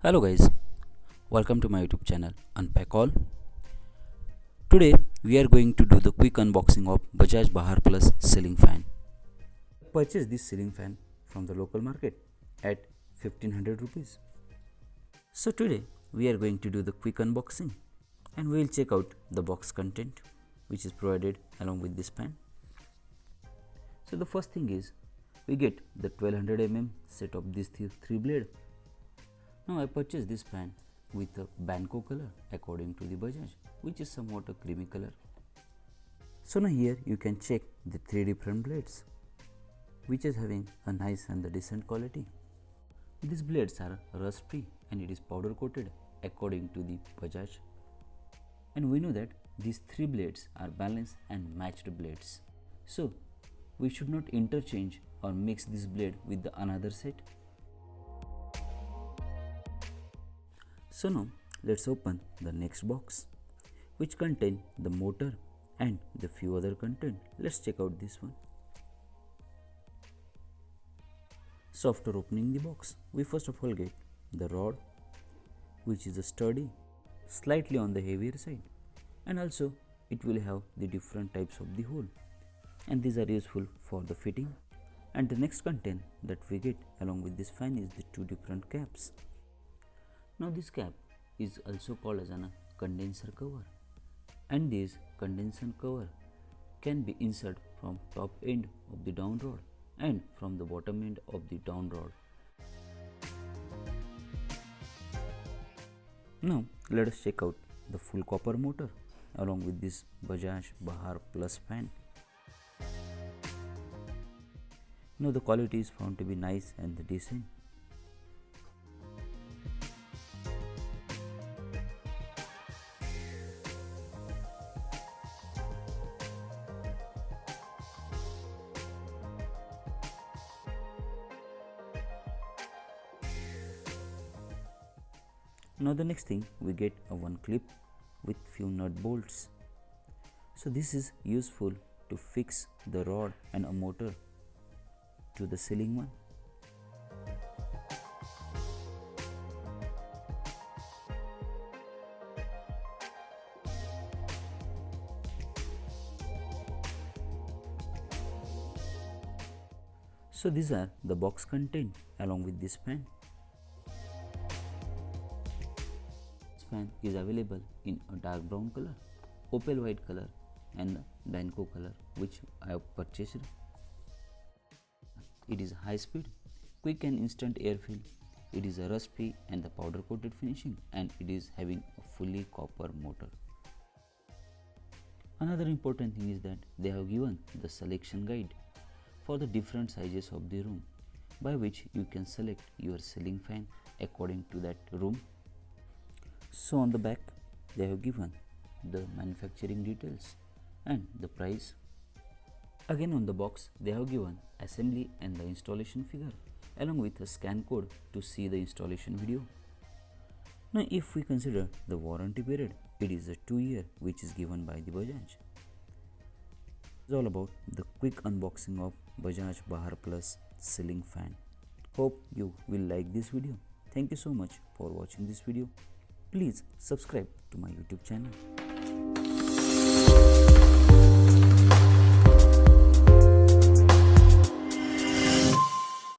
Hello guys, welcome to my YouTube channel Unpack All. Today we are going to do the quick unboxing of Bajaj Bahar Plus ceiling fan. Purchase this ceiling fan from the local market at 1500 rupees. So today we are going to do the quick unboxing and we will check out the box content which is provided along with this fan. So the first thing is we get the 1200 mm set of these three blade. Now I purchased this fan with a Banco color according to the Bajaj, which is somewhat a creamy color. So now here you can check the three different blades which is having a nice and the decent quality. These blades are rust free and it is powder coated according to the Bajaj. And we know that these three blades are balanced and matched blades. So we should not interchange or mix this blade with the another set. So now let's open the next box which contain the motor and the few other content. Let's check out this one. So after opening the box, we first of all get the rod which is a sturdy, slightly on the heavier side, and also it will have the different types of the hole, and these are useful for the fitting. And the next content that we get along with this fan is the two different caps. Now this cap is also called as a condenser cover, and this condenser cover can be inserted from top end of the down rod and from the bottom end of the down rod. Now let us check out the full copper motor along with this Bajaj Bahar Plus fan. Now the quality is found to be nice and decent. Now the next thing, we get a one clip with few nut bolts. So this is useful to fix the rod and a motor to the ceiling one. So these are the box content along with this fan. Fan is available in a dark brown color, opal white color and Banco color, which I have purchased. It is high speed, quick and instant airfill. It is a rust free and the powder coated finishing, and it is having a fully copper motor. Another important thing is that they have given the selection guide for the different sizes of the room, by which you can select your ceiling fan according to that room. So on the back they have given the manufacturing details and the price. Again on the box they have given assembly and the installation figure along with a scan code to see the installation video. Now if we consider the warranty period, it is a 2-year which is given by the Bajaj. It's all about the quick unboxing of Bajaj Bahar Plus ceiling fan. Hope you will like this video. Thank you so much for watching this video. Please subscribe to my YouTube channel.